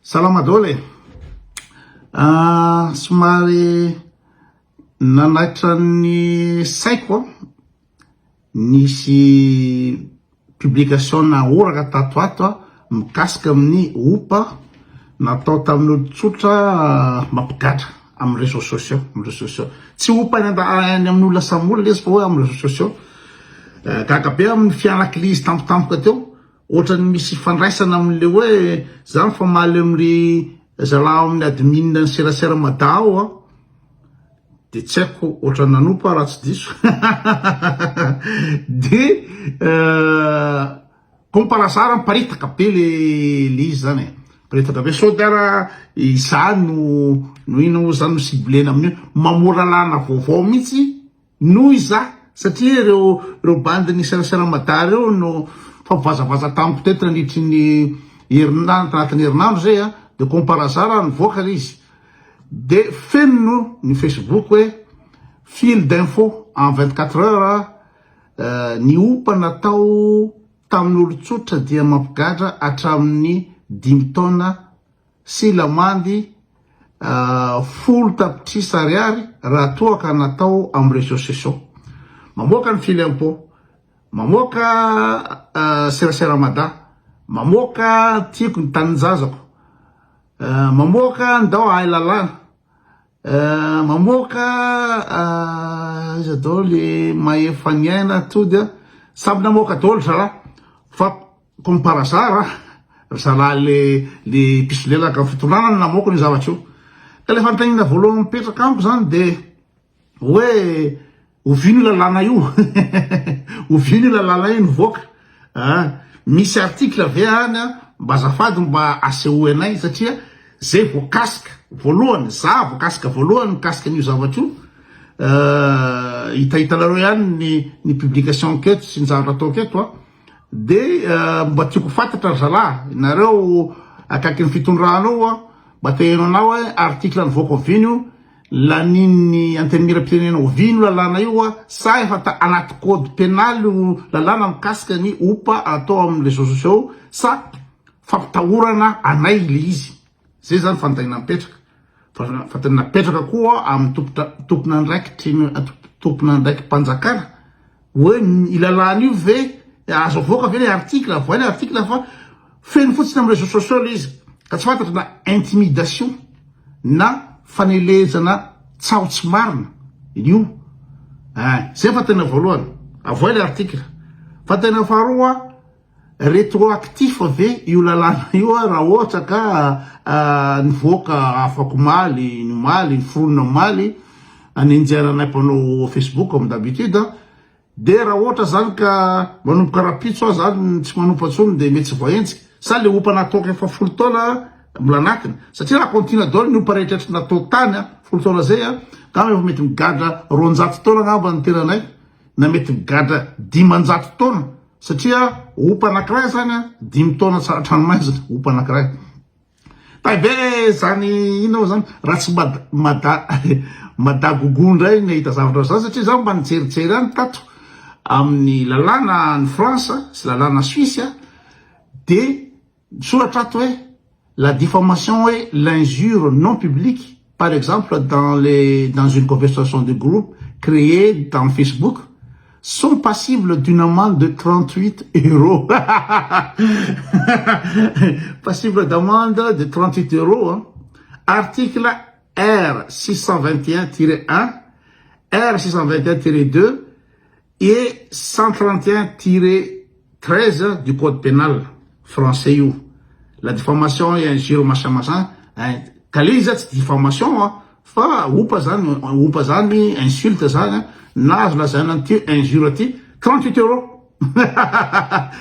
Salama dole. Somary nanatra ny saiko nisy publication naoraka tato ato mikasika amin'ny opa natao tamin'olo tsotra mampigatra amin'ny réseaux sociaux. Tsy opa any amin'olona sam'olona lezy fa hoe amin'ny réseaux sociaux. Kakabe amin'ny fianakilizy tampotampoka teo. Ohatrany misy fandraisana amin'le hoe zany fa maly amin'ny zalahy amin'ny admin ny serasera madao de tsy haiko ohatrany nanopa raha tsy diso de komparasara miparitaka be le izy zany miparitaka be so dara izany no ino zany no siblena amin'io mamora lana vaovao mihitsy noho iza satria reo bandiny serasera madao reo no favazavaza tamiko tetra nitry ny herinandro anatin'ny herinandro zay de komparasara nivoaka izy de feno ny Facebook hoe fil d'info en 24 heures ny opa natao tamin'olo tsotra dia mampigadra hatramin'ny 5 taona sy lamandy 10 tapitrisa ariary raha toa ka natao amin'ny réseaux sociaux. Mamoaka ny fil d'info, mamoaka serasera mada, mamoaka tiako ny taninjazako, mamoaka ndao ay lalana, mamoaka iza dao le mahefaniaina todia samy namoaka daholo zala fa komparasara zala le pisolelaka amin'ny fitonana namoaka ny zavatra io. Ka le fantanina voalohany mipetraka amiko zany de hoe ovino lalana io ovino lalana io nivoaka misy article ave any mba azafady mba aseho anay satria zay voakasika voalohany za voakasika voalohany mikasika an'io zavatra io hitahitanareo ihany ny publication keto sy ny zavatra atao keto de mba tiako fantatra zalahy nareo akaky ny fitondranao mba tehenao anao hoe article nivoaka ovino io laniny antenimieram-pirenena ovino lalana io sa efa anaty code pénal lalana mikasika ny opa atao amin'ny réseaux sociaux sa fampitahorana anay le izy. Zay zany fantanina mipetraka. Fantanina mipetraka koa amin'ny tompona ndraiky mpanjakana hoe ilalana io ve azo avoaka ve le article voa le article fa feno fotsiny amin'ny réseaux sociaux le izy ka tsy fantatra na intimidation na fanelezana tsaotsy marina io zay fatena voalohany avoa le article. Fatena faharoa rétroactif ave io lalana io raha ohatra ka nivoaka afako maly ny foronina maly anenjeranay mpanao Facebook comme d'habitude de raha ohatra zany ka manomboka rapitso zany tsy manompa tsony de mety tsy voahentsika sa le opa nataoko efa 10 taona milanakina satria raha continue daholo ny opa rehetrrehetra natao tany 10 taona zay ka efa mety migadra 200 taona ngamba ny tenanay na mety migadra 500 taona satria opa anankiray zany 5 taona tranomaizina opa anankiray taibe zany ino zany raha tsy madagogo ndray ny hita zavatra zany satria zany mba nitseritsery any tato amin'ny lalàna ny France sy lalàna Suisse de soratra ato hoe la diffamation est l'injure non publique, par exemple dans une conversation de groupe créée dans Facebook, sont passibles d'une amende de 38 €. Passible d'amende de 38 €. Article R621-1, R621-2 et 131-13 du Code pénal français. La diffamation et injure machin kaliza tsy diffamation fa opa zany insulte zany na azo lazaina ty injure ty 38 €.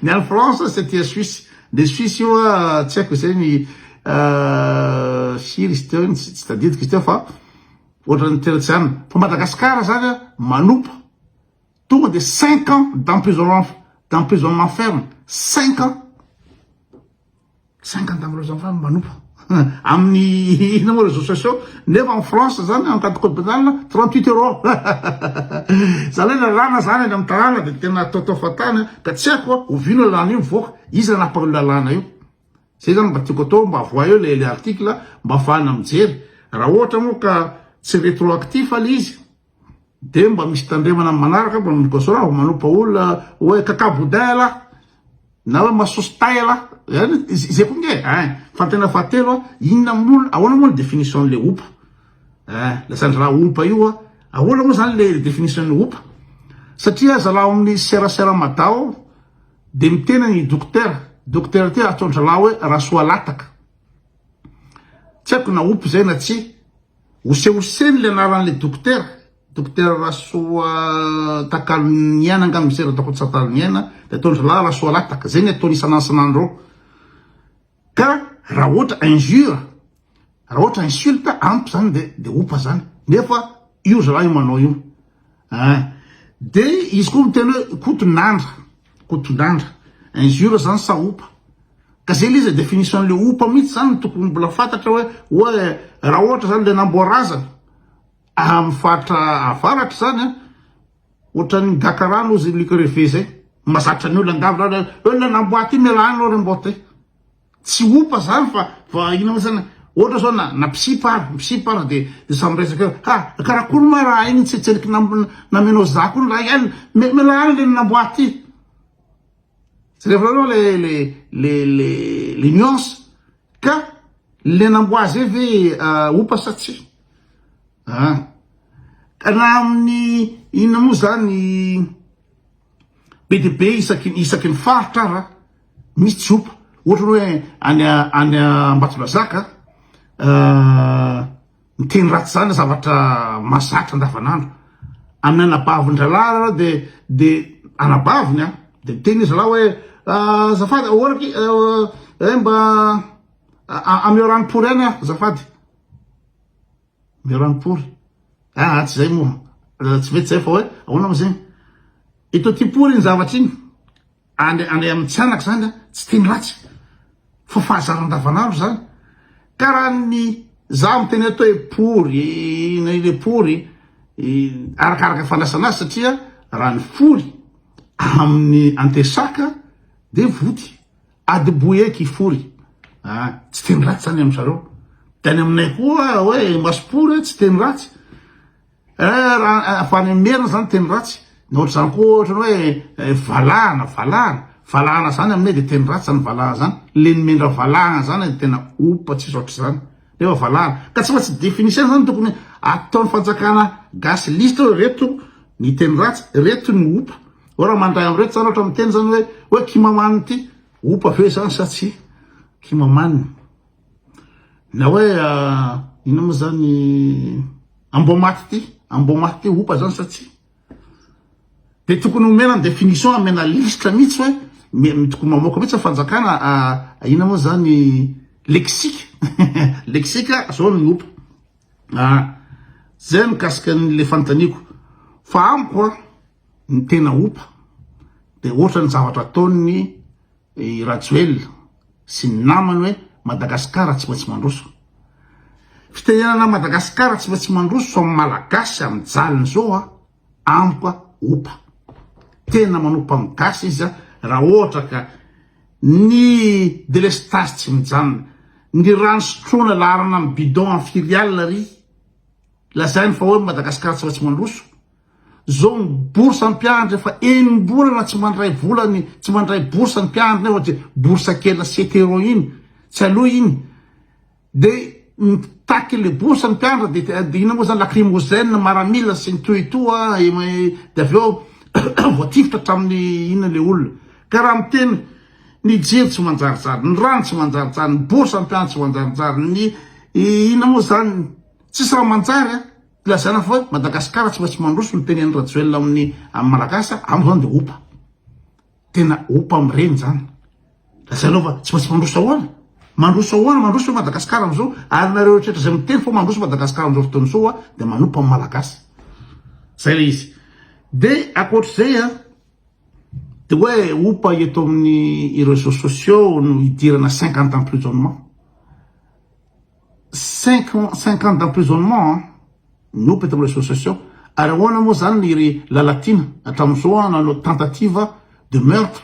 Ny any France c'était Suisse de Suisse io tsy haiko zay ny siry teo tsy tadidiko izy teo fa ohatrany teratsy any fa Madagasikara zany manopa tonga de 5 ans d'emprisonnement ferme 5 ans d'emprisonnement manopa amin'ny ino moa réseaux sociaux nefa en France zany encadre code pénal 38 €. Zany hoe lalàna zany any amin'ny tanàna de tena ataotao fatana ka tsy haiko ovino lalàna io mivoaka izy napaka lalàna io zay zany mba tiako atao mba avoa eo le article mba afahana mijery raha ohatra moa ka tsy rétroactif ale izy de mba misy tandremana manaraka mba mikosora manompa olona hoe kakaboudin la na hoe masosy tay la zay koa nge fantena fahatelo inona moa ahoana moa ny définition le opa lasandry raha opa io ahoana moa zany le définition le opa satria zalahy amin'ny serasera madao de mitena ny docteur ty atondra lahy hoe rasoa lataka tsy haiko na opa zay na tsy osehoseny le anaran'le docteur rasoa takaloniana angamy misy ratako tsataloniana de atondra lahy rasoa lataka zay ny ataony isanandro ka raha ohatra injure raha ohatra insulte ampy zany de opa zany nefa io zalahy io manao io de izy koa miteny hoe kotonandra injure zany sa opa ka zay le izy définition le opa mihitsy zany tokony mbola fantatra hoe raha ohatra zany le namboarazana amy fatra avaratra zany ohatra ny gakarano izy likoreve zay mazatra ny olo angavy le namboaty mialany lo rembote tsy opa zany fa ina moa zany ohatra zao na mpisipara de samy resaka karakory ma raha igny tsetseliky namenao zako iny raha ihany mialany le namboaty c'est vraiment les nuances ka le namboazy ve opa sa tsy ka na amin'ny inona moa zany be de be isaky ny faritra ara misy tsy opa ohatra hoe any Ambatondrazaka miteny ratsy zany zavatra mazatra andavanandro amin'ny anabavin-dralahy de anabaviny de miteny izy lahy hoe zafady oraky mba ameo ranopory any zafady meo ranopory tsy zay moa tsy mety zay fa hoe ahoana am'zay ito ty pory iny zavatra iny any amin'ny tsianaka zany tsy teny ratsy fa fahazaran-davanandro zany ka raha ny za miteny atao le pory arakaraka fandrasana azy satria raha ny fory amin'ny antesaka de voty adiboeky fory tsy teny ratsy zany am'zareo tany aminay koa hoe masopory tsy teny ratsy raha afany merina zany teny ratsy na ohatra zany koa ohatra hoe valahana zany aminay de teny ratsy zany valahana zany le nimendra valahana zany de tena opa tsisy ohatry zany nefa valahana ka tsy fatsy définition zany tokony ataony fanjakana gasy liste reto ny teny ratsy reto ny opa raha mandray amreto zany ohatra miteny zany hoe kimamaniny ty opa ve zany sa tsy kimamaniny na hoe ina moa zany ambomaty ty opa zany sa tsy de tokony omena ny définition amena liste mihitsy hoe tokony mamoaka mihitsy fanjakana ina moa zany lexique lexique zao ny opa zay mikasika le fantaniko fa amiko ny tena opa de ohatra ny zavatra ataony Rajoelina sy ny namany hoe Madagasikara tsy maintsy mandroso fitenenana Madagasikara tsy maintsy mandroso so amin'ny malagasy amin'ny jaliny zao amiko opa tena manompa amin'ny gasy izy raha ohatra ka ny délestage tsy mijanona ny rano sotroina laharana amin'ny bidon amin'ny firial ry lazainy fa hoe Madagasikara tsy maintsy mandroso zao ny bourse ampianatra fa enimbolana tsy mandray bourse ampianatra ohatra bourse kely 7 € iny tsy aloha iny de mitaky le bourse ampianatra de ina moa zany lacrymogène maramila sy ny toitoa de aveo voatifitra hatramin'ny inona le olona ka raha miteny ny jiro tsy manjarijary ny rano tsy manjarijary ny bourse ampianatra tsy manjarijary ny ina moa zany tsisy raha manjary lazana fa Madagasikara tsy maintsy mandroso ny tenen'ny Rajoelina amin'ny malagasy amy zany de opa tena opa am'ireny zany lazanao fa tsy maintsy mandroso ahoana Madagasikara am'izao ary nareo rehetra zay miteny fa mandroso Madagasikara am'izao fotoana zao de manompa amin'ny malagasy zay le izy de akoatr'izay de hoe opa eto amin'ny réseaux sociaux no idirana 50 d'emprisonnement 5 ans d'emprisonnement no eto amin'ny réseaux sociaux ary ahoana moa zany ny lalatina hatramin'izao nanao tentative de meurtre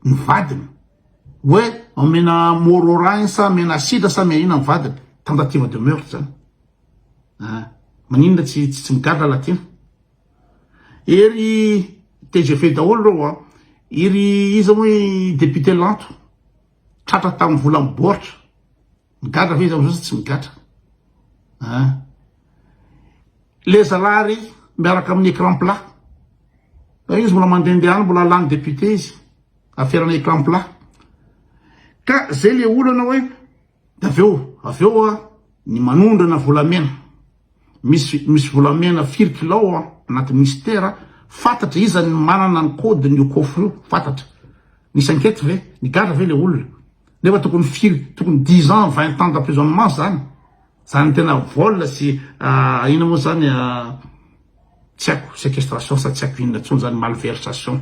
ny vadiny hoe mena mororagny sa mena sidra sa mena ina mivadiny tentative de meurtre zany maninona tsy migadra latina ery TGV daholo reo iry izy moa député lanto tratra tamin'ny vola miboatra migadra ve izy am'zao tsy migadra le zalary miaraka amin'ny écran plat izy mbola mandehandeha mbola lany député izy aferana écran plat ka zay le olana hoe aveo ny manondrana volamena misy volamena firikilao anaty ministère fatatra izy ny manana ny code ny coffre io fatatra nisy enquête ve ny gadra ve le olona nefa tokony 10 ans 20 ans d'emprisonnement zany tena vol sy ina moa zany tsy haiko séquestration sa tsy haiko inona tsony zany malversation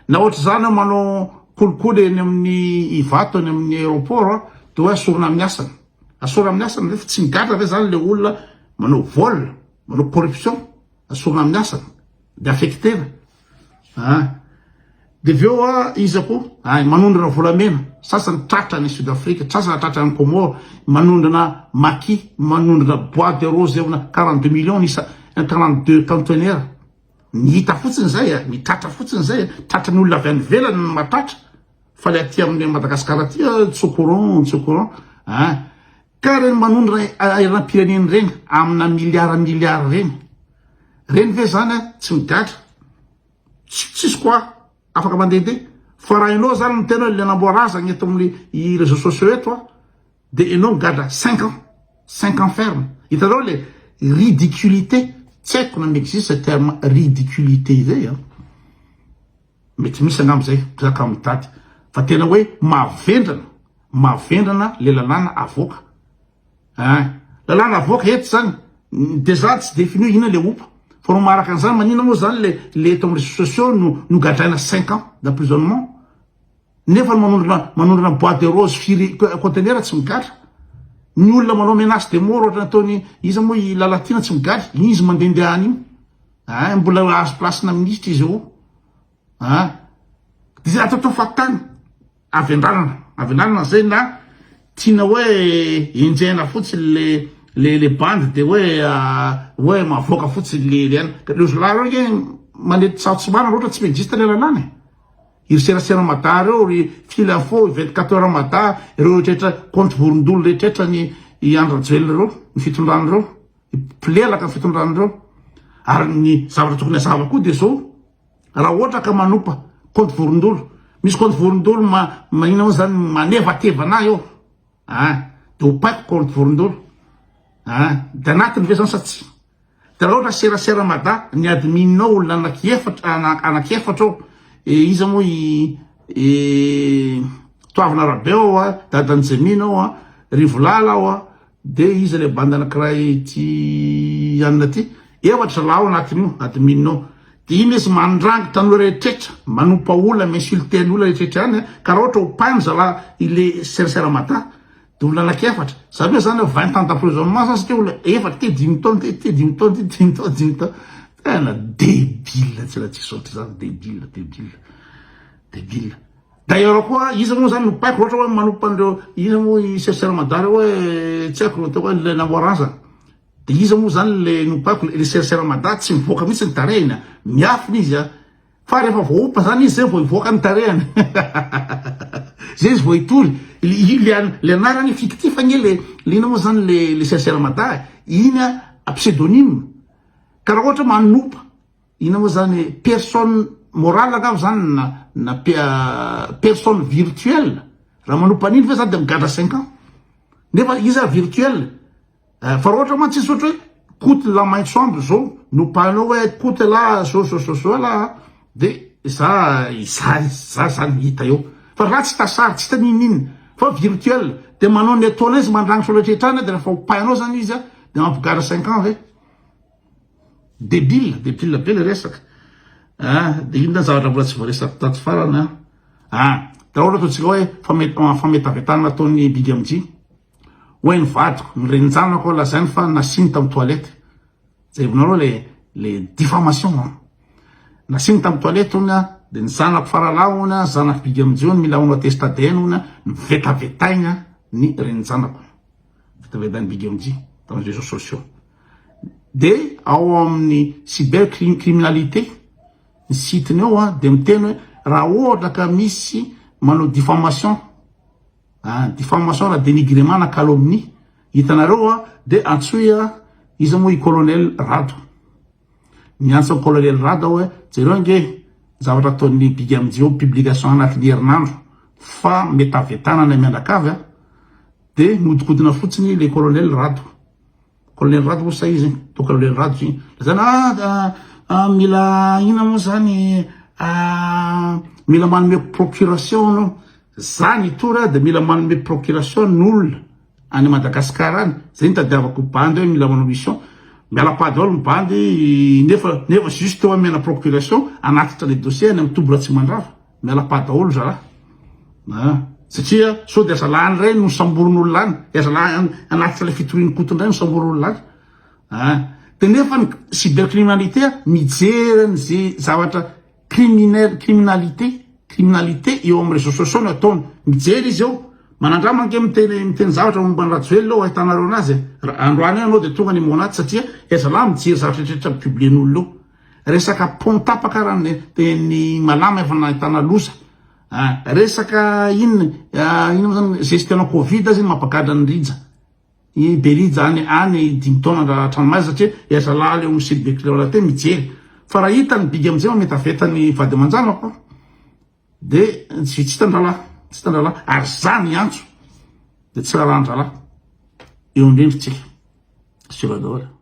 na ohatra zany manao kolikoly eny amin'ny ivato eny amin'ny aéroport de hoe asorina amin'ny asany refa tsy migadra ve zany le olona manao vol manao corruption asorina amin'ny asany de affectena de veo izy ko manondrana volamena sasany tratra ny Sud-Afrique sasany tratra ny Comore manondrana maki manondrana bois de rose eona 42 millions isa 42 conteneurs ny hita fotsiny zay ny tratra fotsiny zay tratra ny olona avy any velany ny matratra fa le aty amin'ny Madagasikara aty tsokoron ka reny manondrana aeram-pireneny reny amina milliard reny ve zany tsy migadra tsisy koa afaka mandehandeha fa raha ianao zany ny tena le namboarazana eto amin'ny réseaux sociaux eto de ianao migadra 5 ans ferme hitanao le ridiculité tsy haiko na existe terme ridiculité zay mety misy angambozay zaka mitady fa tena hoe mavendrana le lalàna avoka lalàna avoka eto zany déjà tsy défini ina le opa fa no maraka an'izany manina moa zany le eto amin'ny réseaux sociaux no gadraina 5 ans d'emprisonnement nefa manondrana bois de rose firy conteneur tsy migadra ny olona manao menace de mort ohatra nataony izy moa i lalatina tsy migadra izy mandehandeha any io mbola azo plasina ministre izy io de zay atao fatany avendranana zay na tiana hoe enjehana fotsiny le bande de hoe mavoaka fotsiny le any le zolary reo manety saotsimana ohatra tsy existe le lalàna iry serasera mada reo ry fila fo 24 heures mada reo rehetra compte vorondolo rehetrretra ny andrajoely reo ny fitondrany reo plelaka ny fitondrany reo ary ny zavatra tokony azava koa de zao raha ohatra ka manompa compte vorondolo misy compte vorondolo maina moa zany manevatevana eo de ho paiko compte vorondolo de anatiny ve zany sa tsy de raha ohatra serasera mada ny admininao olona anakiefatra ao izy moa toavina rabe ao dadany zemina ao rivolala ao de izy le bande anakiray ty anina ty efatra lao anatin'io admininao de iny izy mandrangitra an'olo rehetrretra manompa olona minsulté ny olona rehetrretra any ka raha ohatra ho painy zala ile serasera mada de olona anakiefatra zany hoe zany 20 ans d'emprisonnement zany satria olona efatra te 10 taona te 10 taona tena débile tsy la tsisy ohatra zany débile d'ailleurs koa izy moa zany nopaiko ohatra hoe manompa andreo izy moa serasera mada reo hoe tsy haiko atao hoe le namboaraza de izy moa zany le nopaiko le serasera mada tsy mivoaka mihitsy ny tarehiny miafina izy fa rehefa voaopa zany izy zay vo ivoaka ny tarehiny zay izy vo itory le anarany fictif gne le ina moa zany le serasera mada iny pseudonyme ka raha ohatra manompa ina moa zany personne morale angavo zany na personne virtuelle raha manompa an'iny fe zany de migadra 5 ans nefa izy virtuelle fa raha ohatra mantsy izy ohatra hoe coute la maintsoambo zao nopanao hoe coute la so la de za zany hita eo fa raha tsy tasary tsy hita nininy fa virtuelle de manao ny ataona izy mandragnitra olatretrany de rehefa hopainao zany izy de mampigadra 5 ans ve débile be le resaka de inona zavatra mbola tsy voaresaka tato farany da ohatra ataotsika hoe fametavetana ataony Big MJ hoe nivadiko nyrenjanako ao lazainy fa nasiny tamy toilette zay vonareo le diffamation nasiny tamy toilette ony de ny zanako faralahona zanako bigy amijeo mila ono atestadenona ny vetavetaigna ny reny zanako vetavetainy bigy amiji dans les réseaux sociaux de ao amin'ny cybercriminalité ny sitiny eo de miteny hoe raha ohatra ka misy manao diffamation raha dénigrement na calomnie hitanareo de antsoy izy moa i colonel Rado miantso colonel Rado hoe jereo nge zavatra ataon'ny bigy amijeo publication anatin'ny herinandro fa metavetana na mianakavy de modikodina fotsiny le colonel Rado sa izy to colonel Rado zany mila ina moa zany mila manome procuration no zany tora de mila manome procuration n'olona any Madagasikara any zay nitadiavako bandy hoe mila manao mission mialapady olo ny bandy nefa juste eo amena procuration anatitra le dossier any amitobola tsy mandrava mialapady olo zala satria so de azalany rey no samboron'olo lany azalany anatitra le fitoriny kotondray no samboron'olo lany de nefa ny cybercriminalité mijerany ze zavatra criminalité eo amin'ny réseaux sociaux no ataony mijery izy eo manandramanke miteny zavatra momba ny rajoely eo ahitanareo anazy androany anao de tonga ny monaty satria azalahy mijery zavatra tretra publien'olo eo resaka pontapaka raha teny malama efa nahitana loza resaka inona zany gestion covid zany mampagadra ny rija berija any 5 taona tranomazy satria azalahy leo amin'ny cybercriminalité mijery fa raha hitany bigy amizay metavetany vady aman-janako de tsy hitandralahy ary zany antso de tsy raha andralahy eo indrindritsika sura daholo